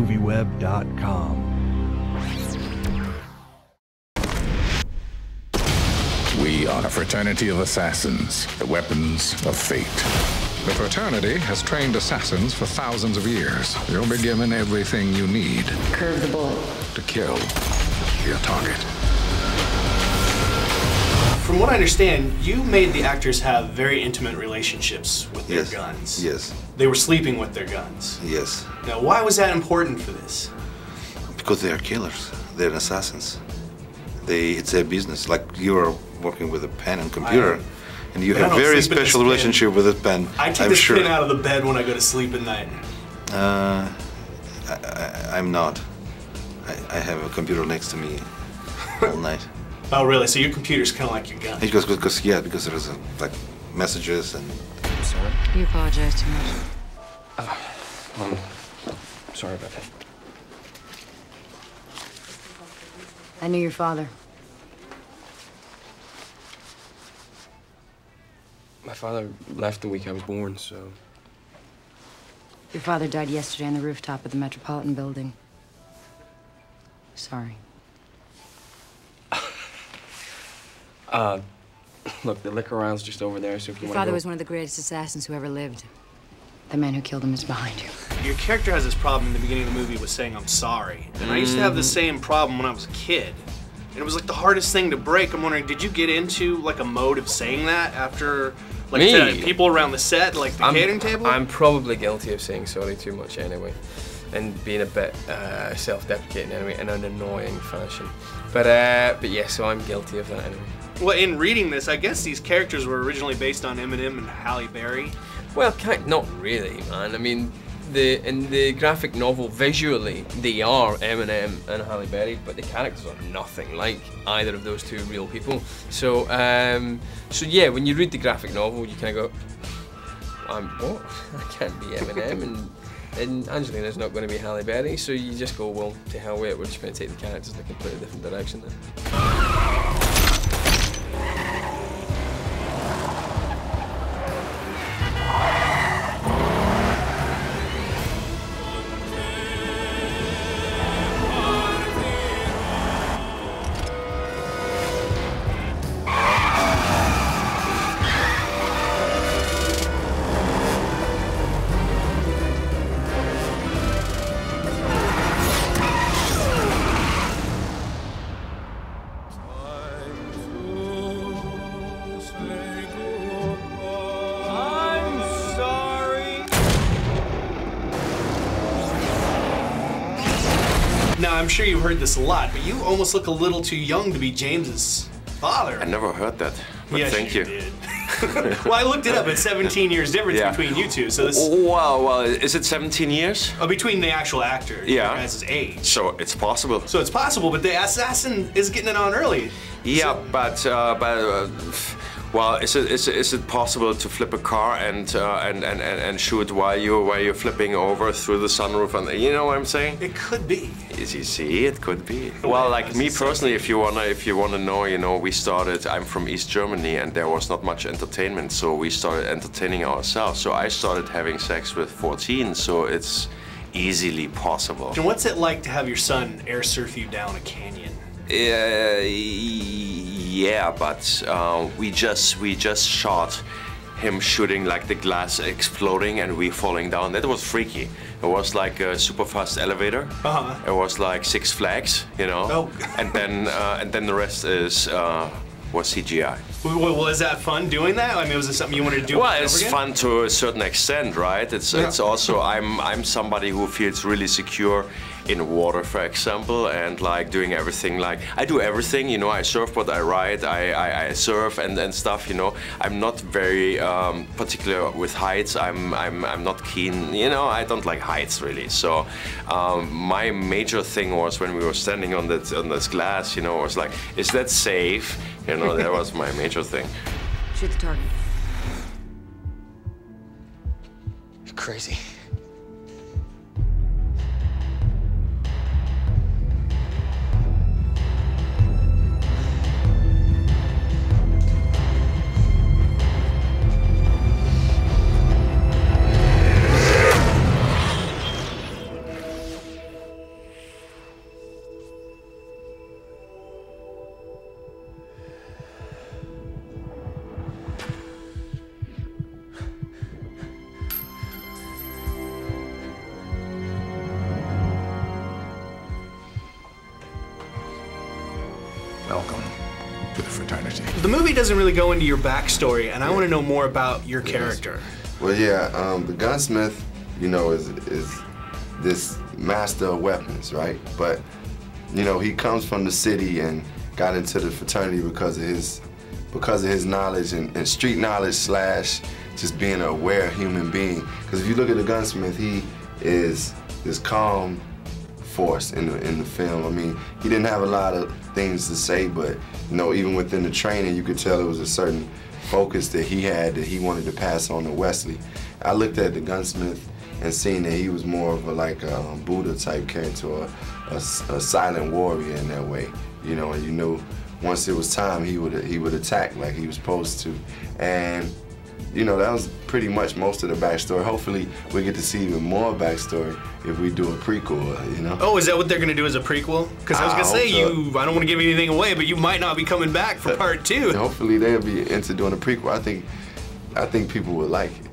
MovieWeb.com. We are a fraternity of assassins, the weapons of fate. The fraternity has trained assassins for thousands of years. You'll be given everything you need Curve the bullet to kill your target. From what I understand, you made the actors have very intimate relationships with their guns. Yes. They were sleeping with their guns. Yes. Now, why was that important for this? Because they are killers. They're assassins. It's their business. Like you're working with a pen and computer, and you have a very special relationship with a pen. I take this pen out of the bed when I go to sleep at night. I'm not. I have a computer next to me all night. Oh, really? So your computer's kind of like your gun? Because there's like messages and. I'm sorry. You apologize too much. I'm sorry about that. I knew your father. My father left the week I was born, so. Your father died yesterday on the rooftop of the Metropolitan Building. Sorry. Look, the liquor aisle's just over there, so if you want to. Your father was one of the greatest assassins who ever lived. The man who killed him is behind you. Your character has this problem in the beginning of the movie with saying, "I'm sorry." And I used to have the same problem when I was a kid. And it was like the hardest thing to break. I'm wondering, did you get into like a mode of saying that after, like, people around the set, like the catering table? I'm probably guilty of saying sorry too much anyway, and being a bit self-deprecating anyway, in an annoying fashion. But yeah, so I'm guilty of that anyway. Well, in reading this, I guess these characters were originally based on Eminem and Halle Berry. Well, not really, man. I mean, in the graphic novel, visually, they are Eminem and Halle Berry, but the characters are nothing like either of those two real people. So, so yeah, when you read the graphic novel, you kind of go, what? I can't be Eminem, and Angelina's not going to be Halle Berry, so you just go, well, to hell with it, we're just going to take the characters in a completely different direction then. Now, I'm sure you've heard this a lot, but you almost look a little too young to be James's father. I never heard that, but yes, thank you. Did. Well, I looked it up. It's 17 years difference between you two. So this. Well, is it 17 years? Oh, between the actual actor, your guys' age. So it's possible. So it's possible, but the assassin is getting it on early. Yeah, so. Well, is it possible to flip a car and shoot while you're flipping over through the sunroof? And you know what I'm saying? It could be. You see, it could be. Well, like me personally, if you wanna know, you know, we started. I'm from East Germany, and there was not much entertainment, so we started entertaining ourselves. So I started having sex with 14, so it's easily possible. And what's it like to have your son air surf you down a canyon? Yeah, but we just shot him shooting like the glass exploding and we falling down. That was freaky. It was like a super fast elevator. It was like Six Flags, you know. Oh. and then the rest was CGI. Well, is that fun doing that? I mean, was it something you wanted to do? Well, it's fun to a certain extent, right? It's also I'm somebody who feels really secure in water, for example, and like doing everything. Like I do everything, you know. I surfboard, I ride, I surf and stuff, you know. I'm not very particular with heights. I'm not keen, you know. I don't like heights really. So my major thing was when we were standing on this glass, you know, was like, is that safe? You know, that was my major thing. Shoot the target. You're crazy. Welcome to the fraternity. The movie doesn't really go into your backstory, and I want to know more about your character. Well, yeah, the gunsmith, you know, is this master of weapons, right? But, you know, he comes from the city and got into the fraternity because of his knowledge and street knowledge slash just being an aware human being. Because if you look at the gunsmith, he is this calm force in the film. I mean, he didn't have a lot of things to say, but you know, even within the training, you could tell there was a certain focus that he had that he wanted to pass on to Wesley. I looked at the gunsmith and seen that he was more of a Buddha type character, a silent warrior in that way. You know, and you knew once it was time, he would attack like he was supposed to, and you know, that was pretty much most of the backstory. Hopefully, we get to see even more backstory if we do a prequel, you know? Oh, is that what they're gonna do as a prequel? Because I was gonna say, I don't want to give anything away, but you might not be coming back for part 2. Hopefully, they'll be into doing a prequel. I think people would like it.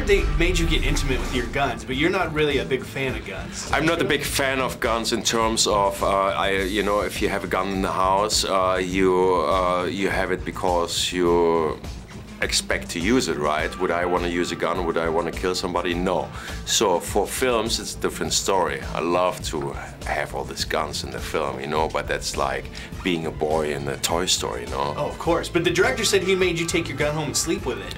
They made you get intimate with your guns, but you're not really a big fan of guns. I'm not a big fan of guns in terms of, you know, if you have a gun in the house, you have it because you expect to use it, right? Would I want to use a gun? Would I want to kill somebody? No. So for films, it's a different story. I love to have all these guns in the film, you know, but that's like being a boy in a toy store, you know? Oh, of course. But the director said he made you take your gun home and sleep with it.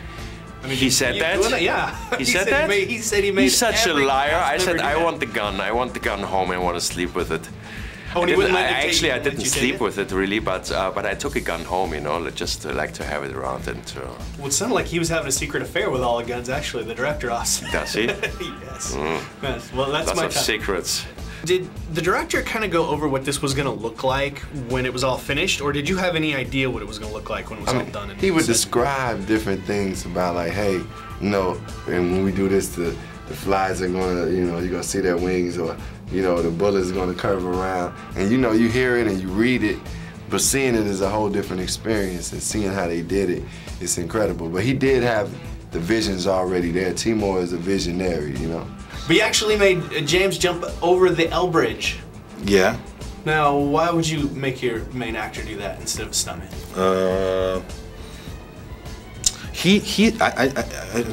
I mean, he said that? Yeah. He said that? He said he made He's such a liar. I said, I that. want the gun. I want the gun home. I want to sleep with it. Oh, I didn't sleep with it really, but I took a gun home, you know, just like to have it around and. Well, it sounded like he was having a secret affair with all the guns. Actually, the director also. Does he? Yes. Yes. Well, that's lots my of secrets. Did the director kind of go over what this was going to look like when it was all finished, or did you have any idea what it was going to look like when it was all done? He would describe different things about like, hey, you know, and when we do this, the flies are going to, you know, you're going to see their wings, or, you know, the bullets are going to curve around. And, you know, you hear it and you read it, but seeing it is a whole different experience, and seeing how they did it, it's incredible. But he did have the visions already there. Timur is a visionary, you know. But you actually made James jump over the L bridge. Yeah. Now, why would you make your main actor do that instead of a stuntman?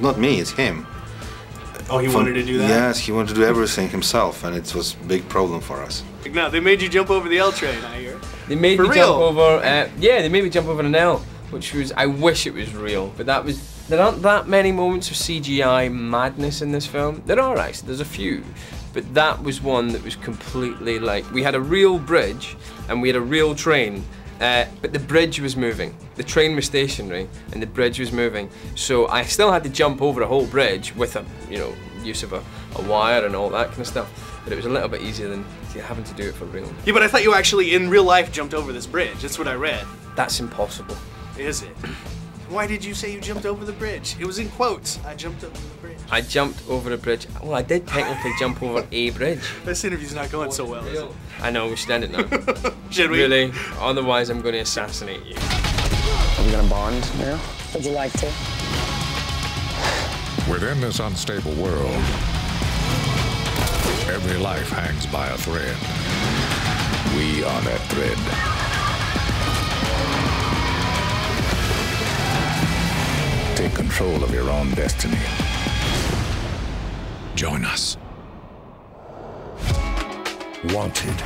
Not me, it's him. Oh, he wanted to do that? Yes, he wanted to do everything himself, and it was a big problem for us. No, they made you jump over the L train, I hear. They made me jump over, yeah, they made me jump over an L, which was, I wish it was real, but that was, there aren't that many moments of CGI madness in this film. There are actually, there's a few, but that was one that was completely like, we had a real bridge and we had a real train, but the bridge was moving. The train was stationary and the bridge was moving. So I still had to jump over a whole bridge with a, you know, use of a wire and all that kind of stuff. But it was a little bit easier than having to do it for real. Yeah, but I thought you actually, in real life, jumped over this bridge. That's what I read. That's impossible. Is it? Why did you say you jumped over the bridge? It was in quotes. I jumped over the bridge. I jumped over a bridge. Well, I did technically jump over a bridge. This interview's not going so well, is it? I know, we should end it now. Should we? Really? Otherwise, I'm going to assassinate you. Are we going to bond now? Would you like to? Within this unstable world, every life hangs by a thread. We are that thread. Take control of your own destiny. Join us. Wanted.